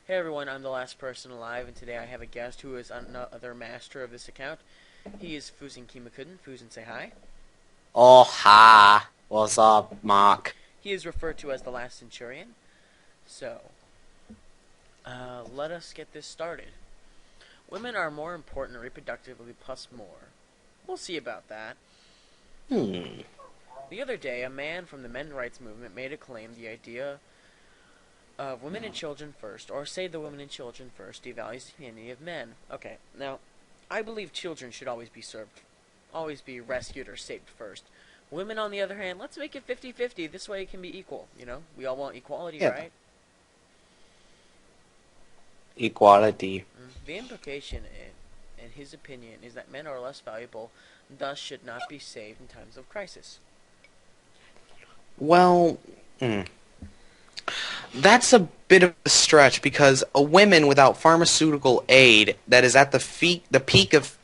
Hey everyone, I'm the last person alive, and today I have a guest who is another master of this account. He is Fusen Kimakuden. Fusen, say hi. Oh, hi. What's up, Mark? He is referred to as the last Centurion. So, let us get this started. Women are more important reproductively plus more. We'll see about that. Hmm. The other day, a man from the men's rights movement made a claim the idea of women and children first, or say the women and children first, devalues the humanity of men. Okay, now, I believe children should always be rescued or saved first. Women, on the other hand, let's make it 50-50. This way it can be equal, you know? We all want equality, Yeah. right? Equality. The implication, in his opinion, is that men are less valuable, thus should not be saved in times of crisis. Well, hmm. That's a bit of a stretch because a woman without pharmaceutical aid that is at the peak of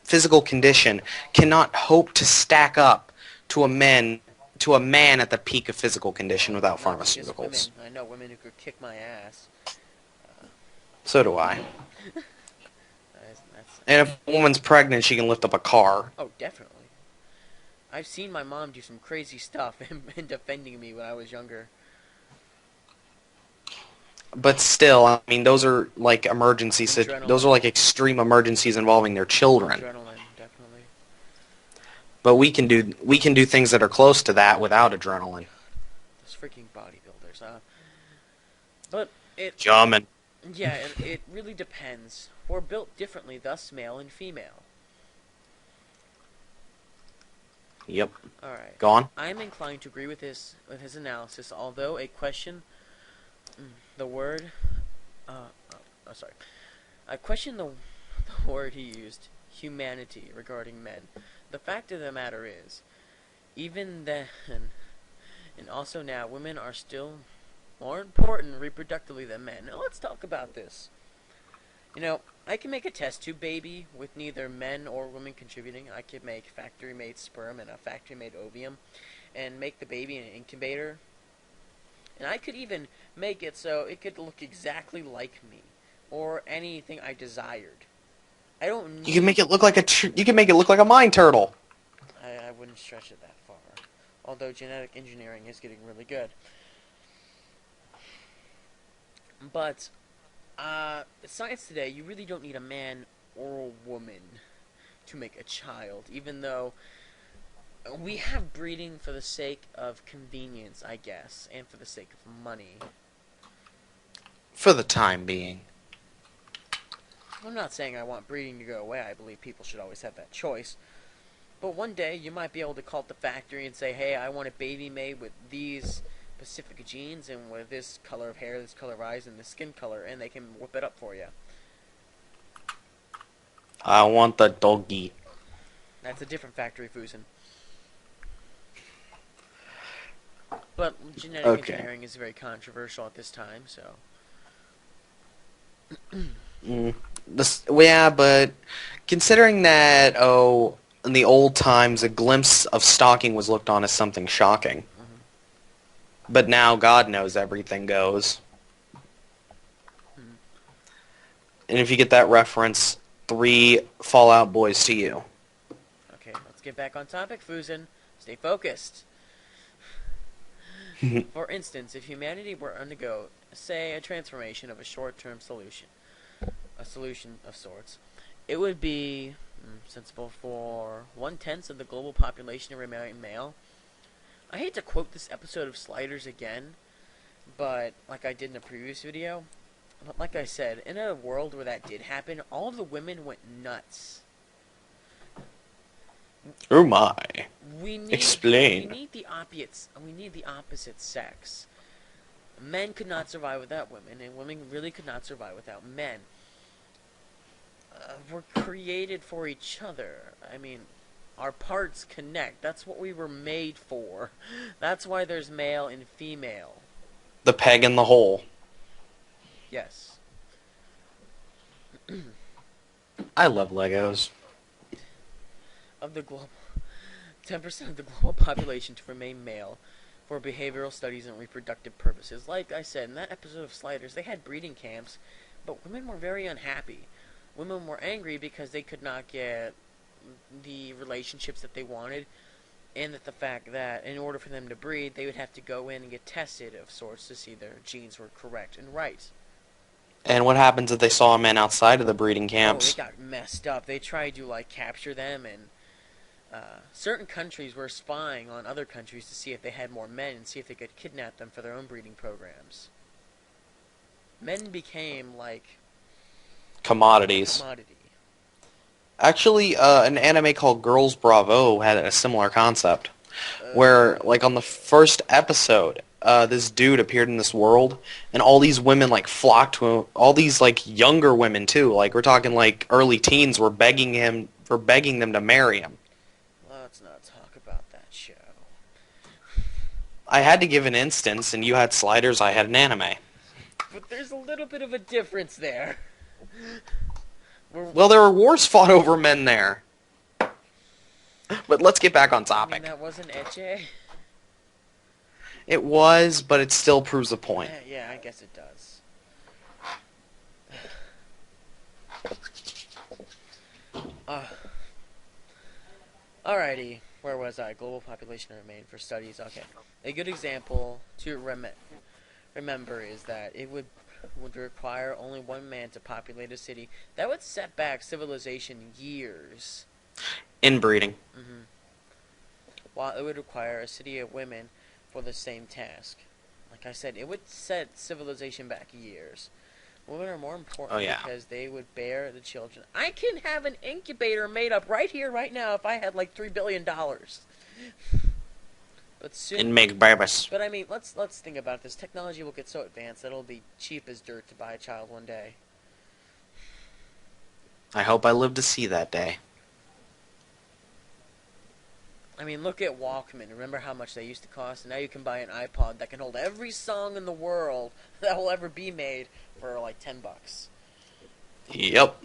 physical condition cannot hope to stack up to a man at the peak of physical condition without Not just pharmaceuticals. women. I know women who could kick my ass. So do I. That's And if a woman's pregnant, she can lift up a car. oh, definitely. I've seen my mom do some crazy stuff in defending me when I was younger. But still, I mean, those are like those Adrenaline. are like extreme emergencies involving their children. Adrenaline, definitely. But we can do things that are close to that without adrenaline. Those freaking bodybuilders, huh? But it, Jamming. yeah, it really depends. We're built differently, thus male and female. Yep. All right. Go on. I am inclined to agree with his analysis, although a question, the word, sorry, I question the word he used, humanity, regarding men. The fact of the matter is, even then, and also now, women are still more important reproductively than men. Now let's talk about this. You know, I can make a test tube baby with neither men or women contributing. I could make factory-made sperm and a factory-made ovum and make the baby in an incubator. And I could even make it so it could look exactly like me or anything I desired. I don't You can need. make it look like you can make it look like a mine turtle. I wouldn't stretch it that far. Although genetic engineering is getting really good. But science today, you really don't need a man or a woman to make a child, even though we have breeding for the sake of convenience, I guess, and for the sake of money. For the time being. I'm not saying I want breeding to go away. I believe people should always have that choice. But one day, you might be able to call up the factory and say, hey, I want a baby made with these specific genes and with this color of hair, this color of eyes, and this skin color, and they can whip it up for you. I want the doggy. That's a different factory, Fusen. But genetic Okay. engineering is very controversial at this time, so. Mm. Yeah, but considering that, in the old times, a glimpse of stalking was looked on as something shocking. Mhm. But now God knows everything goes. Mhm. And if you get that reference, 3 Fallout Boys to you. Okay, let's get back on topic, Fusen. Stay focused. For instance, if humanity were to undergo, say, a transformation of a short-term solution, a solution of sorts, it would be sensible for 1/10 of the global population to remain male. I hate to quote this episode of Sliders again, but like I did in a previous video, but like I said, in a world where that did happen, all of the women went nuts. Oh my. We Explain. need the opposites. We need the opposite sex. Men could not survive without women, and women really could not survive without men. We're created for each other. I mean, our parts connect. That's what we were made for. That's why there's male and female. The peg in the hole. Yes. I love Legos. Of the global 10% of the global population to remain male for behavioral studies and reproductive purposes. Like I said, in that episode of Sliders, they had breeding camps, but women were very unhappy. Women were angry because they could not get the relationships that they wanted, and that the fact that in order for them to breed, they would have to go in and get tested of sorts to see their genes were correct and right. And what happens if they saw men outside of the breeding Oh, they camps? got messed up. They tried to capture them, and certain countries were spying on other countries to see if they had more men and see if they could kidnap them for their own breeding programs. Men became like Commodities. commodity. Actually, an anime called Girls Bravo had a similar concept, where, like, on the first episode, this dude appeared in this world, and all these women, like, flocked to him. All these, like, younger women, too. Like, we're talking, like, early teens were begging them to marry him. Let's not talk about that show. I had to give an instance, and you had Sliders, I had an anime. But there's a little bit of a difference there. Well, there were wars fought over men there. But let's get back on I topic. mean, that wasn't ecche. It was, but it still proves a point. Yeah, I guess it does. Alrighty, where was I? Global population remain for studies. Okay, a good example to remember is that it would require only one man to populate a city. That would set back civilization years. Inbreeding. While it would require a city of women for the same task. Like I said, it would set civilization back years. Women are more important because they would bear the children. I can have an incubator made up right here, right now, if I had like $3 billion. But soon, And make babies. But I mean, let's think about this. Technology will get so advanced that it'll be cheap as dirt to buy a child one day. I hope I live to see that day. I mean, look at Walkman. Remember how much they used to cost? And now you can buy an iPod that can hold every song in the world that will ever be made for like $10. Yep.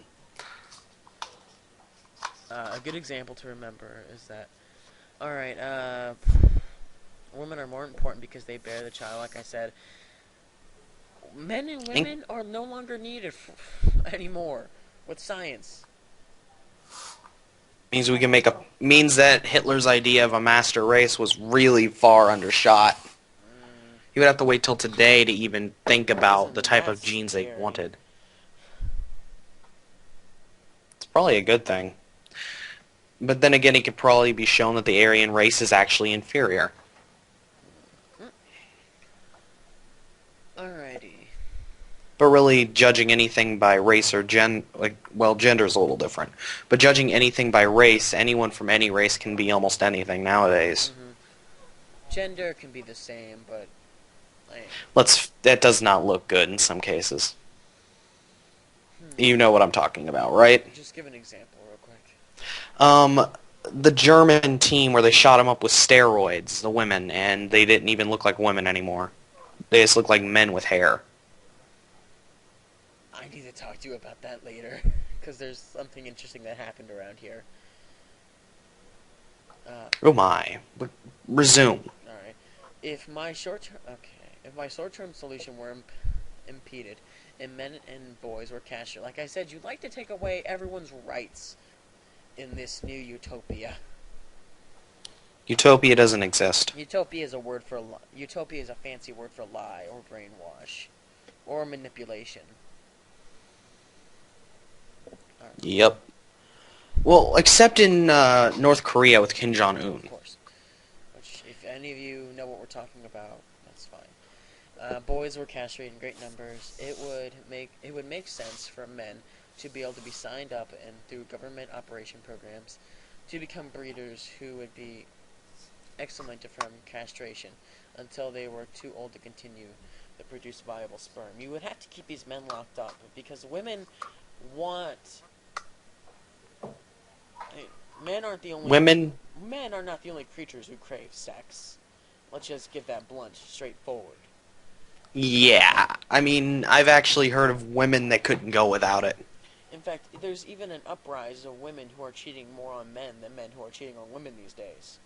A good example to remember is that, alright, women are more important because they bear the child, like I said. Men and women are no longer needed anymore with science. Means that Hitler's idea of a master race was really far undershot. He would have to wait till today to even think about the type of genes they wanted. It's probably a good thing. But then again, it could probably be shown that the Aryan race is actually inferior. Alrighty. But really, judging anything by race or gender's a little different. But judging anything by race, anyone from any race can be almost anything nowadays. Gender can be the same, but that does not look good in some cases. You know what I'm talking about, right? Just give an example real quick. The German team where they shot them up with steroids, the women, and they didn't even look like women anymore. They just looked like men with hair. I need to talk to you about that later, because there's something interesting that happened around here. Oh my. Resume. Alright. If my short-term solution were impeded, and men and boys were castrated, like I said, you'd like to take away everyone's rights in this new utopia. Utopia doesn't exist. Utopia is Utopia is a fancy word for lie or brainwash or manipulation. Right. Yep. Well, except in North Korea with Kim Jong-un. Of course. Which, if any of you know what we're talking about, that's fine. Boys were castrated in great numbers. It would make sense for men to be able to be signed up and through government operation programs to become breeders who would be excellent from castration until they were too old to continue to produce viable sperm. You would have to keep these men locked up because women want. Men aren't the only. Men are not the only creatures who crave sex. Let's just give that blunt, straightforward. Yeah, I mean, I've actually heard of women that couldn't go without it. In fact, there's even an uprise of women who are cheating more on men than men who are cheating on women these days.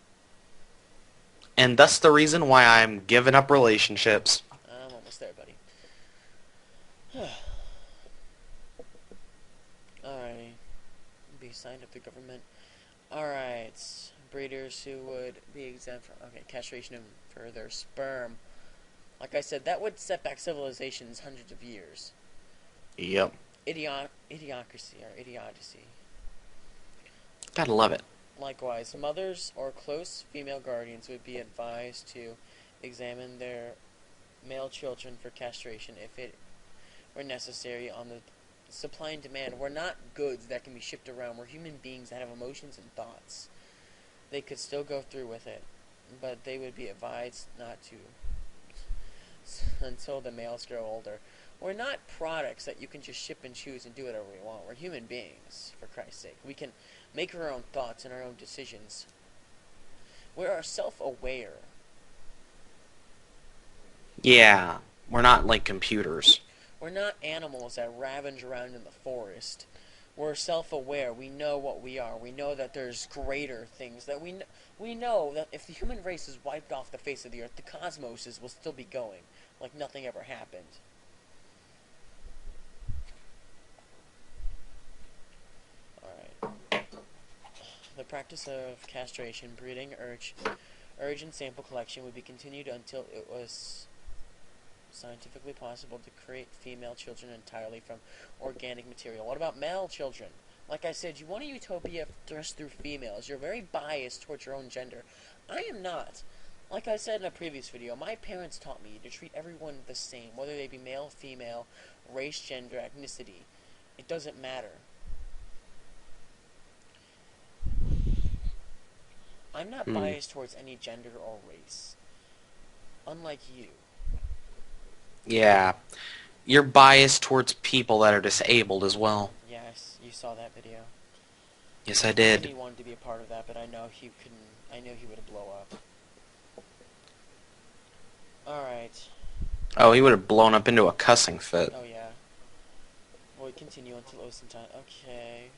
And thus the reason why I'm giving up relationships. I'm almost there, buddy. Alrighty. Be signed up to government. Alright. Breeders who would be exempt from castration for their sperm. Like I said, that would set back civilizations hundreds of years. Yep. Idiocracy or idiocy. Gotta love it. Likewise, mothers or close female guardians would be advised to examine their male children for castration if it were necessary. On the supply and demand, we're not goods that can be shipped around. We're human beings that have emotions and thoughts. They could still go through with it, but they would be advised not to until the males grow older. We're not products that you can just ship and choose and do whatever we want. We're human beings, for Christ's sake. We can make our own thoughts and our own decisions. We are self-aware. Yeah. We're not like computers. We're not animals that ravage around in the forest. We're self-aware. We know what we are. We know that there's greater things. That we know that if the human race is wiped off the face of the earth, the cosmos will still be going, like nothing ever happened. Alright. The practice of castration, breeding, urge and sample collection would be continued until it was scientifically possible to create female children entirely from organic material. What about male children? Like I said, you want a utopia thrust through females. You're very biased towards your own gender. I am not. Like I said in a previous video, my parents taught me to treat everyone the same, whether they be male, female, race, gender, ethnicity. It doesn't matter. I'm not biased towards any gender or race. Unlike you. Yeah. You're biased towards people that are disabled as well. Yes, you saw that video. Yes, I did. He wanted to be a part of that, but I know he couldn't. I know he would blow up. Alright. Oh, he would have blown up into a cussing fit. Oh, yeah. We'll continue until Ocean time. Okay.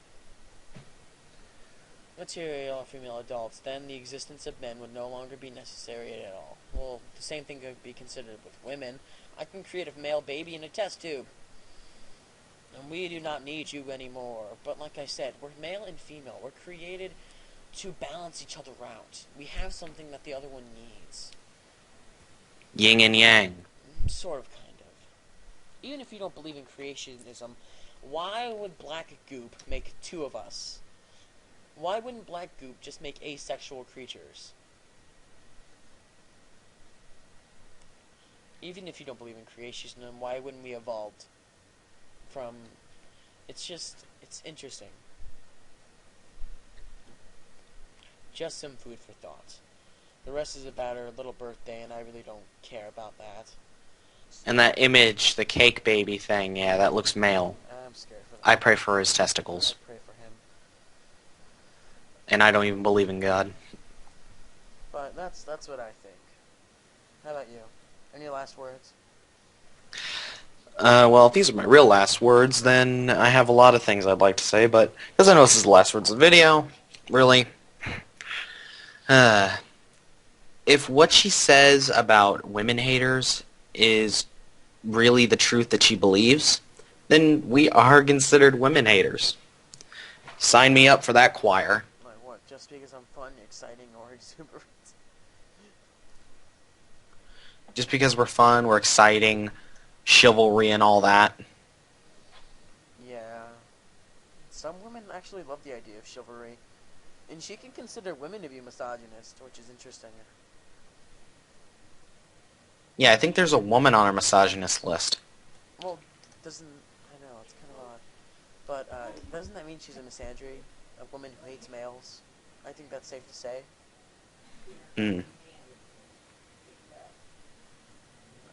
Material of female adults. Then the existence of men would no longer be necessary at all. Well, the same thing could be considered with women. I can create a male baby in a test tube. And we do not need you anymore. But like I said, we're male and female. We're created to balance each other out. We have something that the other one needs. Yin and yang. Sort of, kind of. Even if you don't believe in creationism, why would black goop make two of us? Why wouldn't black goop just make asexual creatures? Even if you don't believe in creationism, why wouldn't we evolve from... It's interesting. Just some food for thought. The rest is about her little birthday, and I really don't care about that. And that image, the cake baby thing, yeah, that looks male. I'm scared for that. I pray for his testicles. I pray for him. And I don't even believe in God. But that's what I think. How about you? Any last words? Well, if these are my real last words, then I have a lot of things I'd like to say, but because I know this is the last words of the video, really, if what she says about women haters is really the truth that she believes, then we are considered women haters. Sign me up for that choir. Like what? Just because I'm fun, exciting, or exuberant? Just because we're fun, we're exciting, chivalry and all that. Yeah. Some women actually love the idea of chivalry. And she can consider women to be misogynist, which is interesting. Yeah, I think there's a woman on our misogynist list. Well, doesn't... I know, it's kind of odd. But, doesn't that mean she's a misandry? A woman who hates males? I think that's safe to say.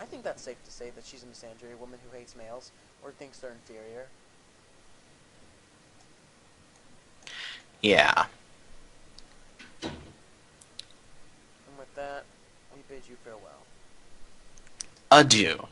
I think that's safe to say that she's a misandry, a woman who hates males, or thinks they're inferior. Yeah. And with that, we bid you farewell. Adieu.